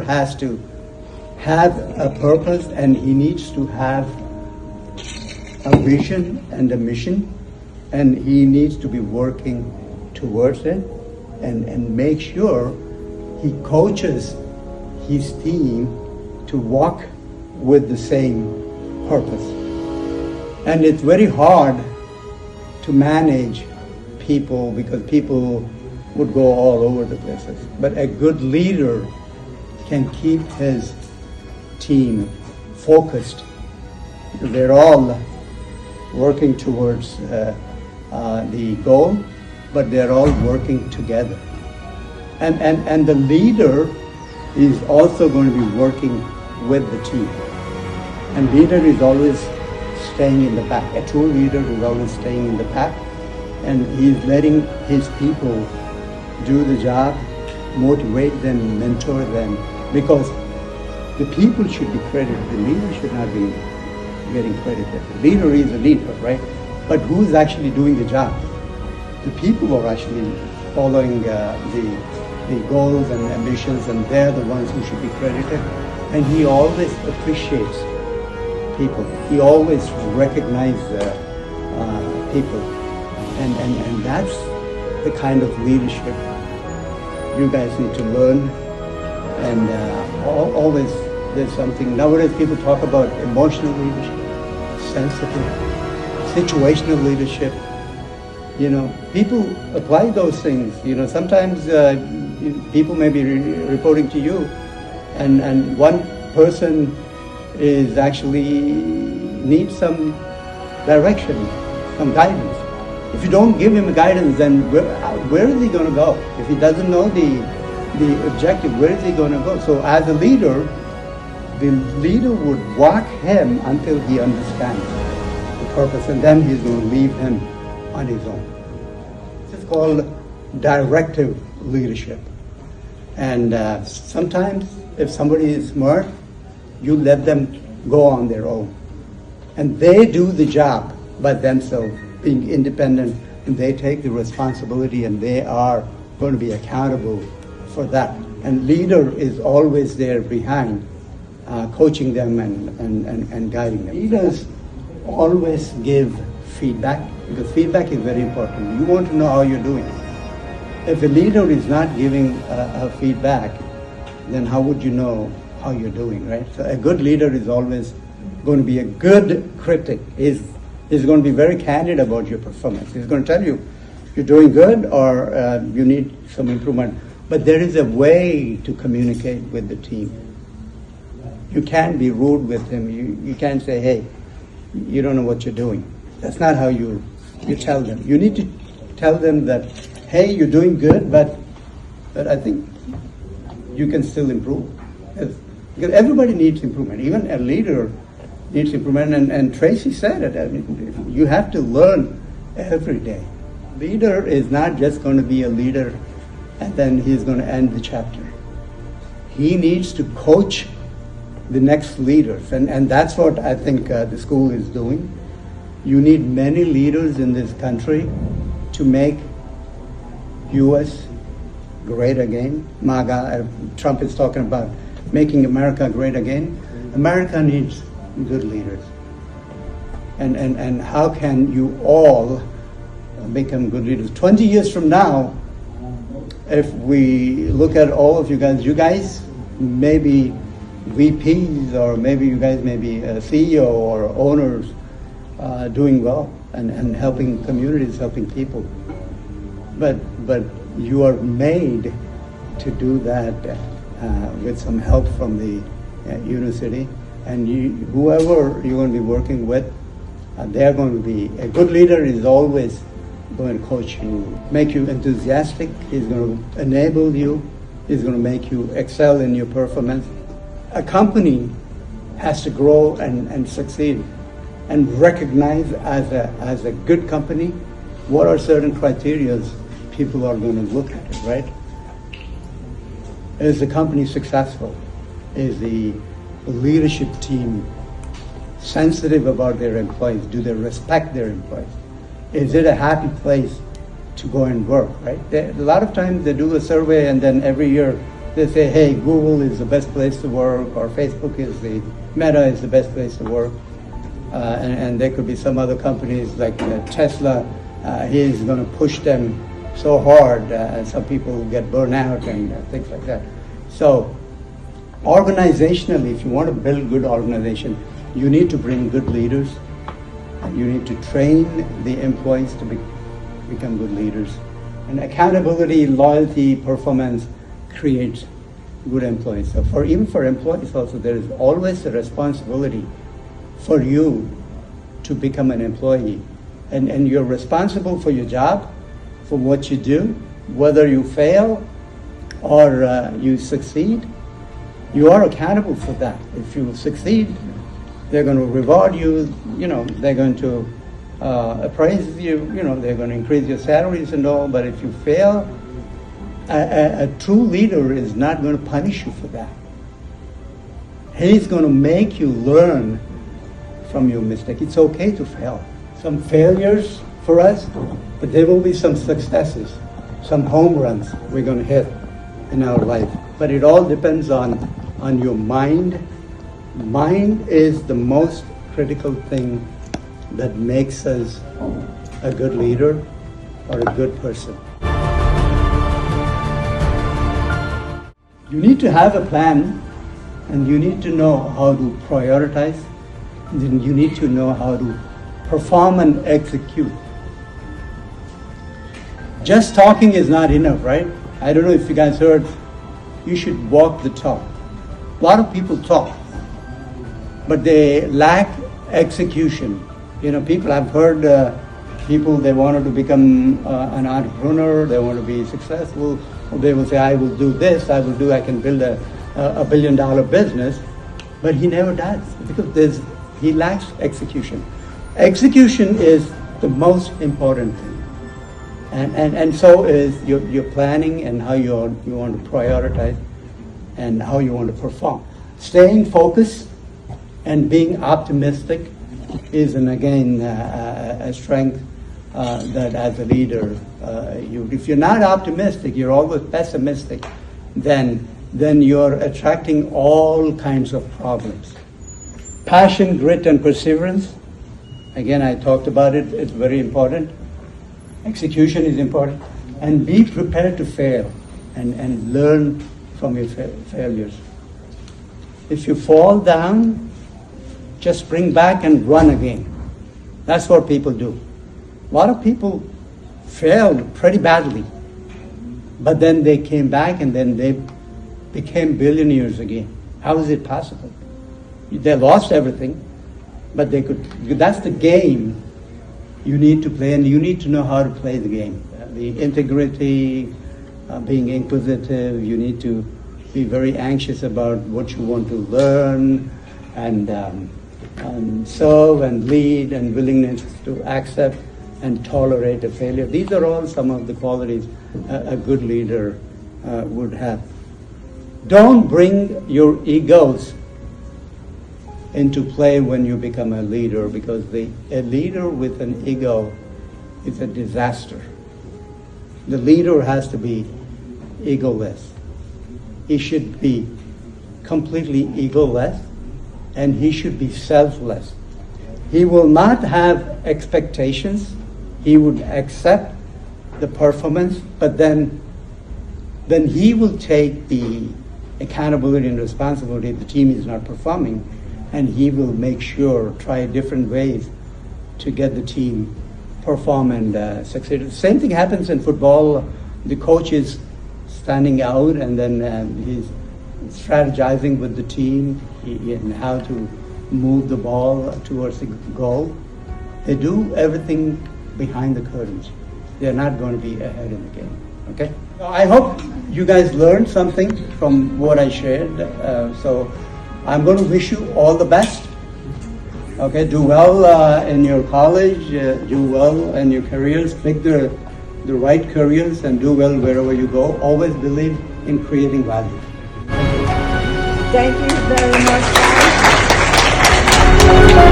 has to have a purpose, and he needs to have a vision and a mission, and he needs to be working towards it, and make sure he coaches his team to walk with the same purpose. And it's very hard to manage people because people would go all over the places. But a good leader can keep his team focused. They're all working towards the goal, but they're all working together. And the leader is also going to be working with the team. And leader is always staying in the back. A true leader is always staying in the back, and he's letting his people do the job, motivate them, mentor them, because the people should be credited. The leader should not be getting credited. The leader is a leader, right? But who's actually doing the job? The people are actually following the goals and ambitions, and they're the ones who should be credited. And he always appreciates people. He always recognizes people. And that's the kind of leadership you guys need to learn. And always there's something, nowadays people talk about emotional leadership, sensitive, situational leadership. You know, people apply those things. You know, sometimes people may be reporting to you, and one person is actually needs some direction, some guidance. If you don't give him guidance, then where is he going to go? If he doesn't know the objective, where is he going to go? So as a leader, the leader would walk him until he understands the purpose, and then he's going to leave him on his own. This is called directive leadership. And sometimes if somebody is smart, you let them go on their own. And they do the job by themselves, being independent, and they take the responsibility, and they are going to be accountable for that. And leader is always there behind, coaching them and guiding them. Leaders always give feedback, because feedback is very important. You want to know how you're doing. If a leader is not giving a feedback, then how would you know how you're doing, right? So a good leader is always going to be a good critic. He's going to be very candid about your performance. He's going to tell you you're doing good or you need some improvement. But there is a way to communicate with the team. You can't be rude with him. You can't say, hey, you don't know what you're doing. That's not how you tell them. You need to tell them that, hey, you're doing good, but I think you can still improve. Because everybody needs improvement. Even a leader needs improvement. And Tracy said it. I mean, you have to learn every day. Leader is not just going to be a leader and then he's going to end the chapter. He needs to coach the next leaders. And that's what I think the school is doing. You need many leaders in this country to make U.S. great again. MAGA, Trump is talking about making America great again. America needs good leaders. And how can you all become good leaders? 20 years from now, if we look at all of you guys may be VPs, or maybe you guys may be a CEO or owners, doing well and helping communities, helping people. But you are made to do that with some help from the university, and whoever you're going to be working with, they're going to be, a good leader is always going to coach you, make you enthusiastic. He's going to enable you. He's going to make you excel in your performance. A company has to grow and succeed and recognize as a good company what are certain criteria people are going to look at it, right? Is the company successful? Is the leadership team sensitive about their employees? Do they respect their employees? Is it a happy place to go and work, right? A lot of times they do a survey and then every year They say, hey, Google is the best place to work, or Facebook is Meta is the best place to work. And there could be some other companies like Tesla. He's going to push them so hard, and some people get burned out and things like that. So organizationally, if you want to build good organization, you need to bring good leaders. You need to train the employees to become good leaders. And accountability, loyalty, performance creates good employees. So even for employees also, there is always a responsibility for you to become an employee. And you're responsible for your job, for what you do, whether you fail or you succeed. You are accountable for that. If you succeed, they're going to reward you, they're going to appraise you, they're going to increase your salaries and all. But if you fail, a true leader is not going to punish you for that. He's going to make you learn from your mistake. It's okay to fail. Some failures for us, but there will be some successes, some home runs we're going to hit in our life. But it all depends on your mind. Mind is the most critical thing that makes us a good leader or a good person. You need to have a plan, and you need to know how to prioritize, and then you need to know how to perform and execute. Just talking is not enough, right? I don't know if you guys heard, you should walk the talk. A lot of people talk, but they lack execution. People, I've heard people, they wanted to become an entrepreneur, they want to be successful. They will say, I will do this, I can build a $1 billion business, but he never does because he lacks execution. Execution is the most important thing. And so is your planning and how you want to prioritize and how you want to perform. Staying focused and being optimistic is, again, a strength that as a leader, if you're not optimistic, you're always pessimistic, then you're attracting all kinds of problems. Passion, grit, and perseverance. Again, I talked about it. It's very important. Execution is important. And be prepared to fail and learn from your failures. If you fall down, just spring back and run again. That's what people do. A lot of people failed pretty badly, but then they came back and then they became billionaires again. How is it possible? They lost everything, but they could. That's the game you need to play, and you need to know how to play the game. The integrity, being inquisitive, you need to be very anxious about what you want to learn, and serve and lead, and willingness to accept and tolerate a failure. These are all some of the qualities a good leader would have. Don't bring your egos into play when you become a leader, because a leader with an ego is a disaster. The leader has to be egoless. He should be completely egoless, and he should be selfless. He will not have expectations. He would accept the performance, but then he will take the accountability and responsibility if the team is not performing, and he will make sure, try different ways to get the team perform and succeed. The same thing happens in football. The coach is standing out, and then he's strategizing with the team in how to move the ball towards the goal. They do everything behind the curtains. They're not going to be ahead in the game. Okay? I hope you guys learned something from what I shared. So I'm going to wish you all the best. Okay, do well in your college, do well in your careers, pick the right careers, and do well wherever you go. Always believe in creating value. Thank you very much, guys.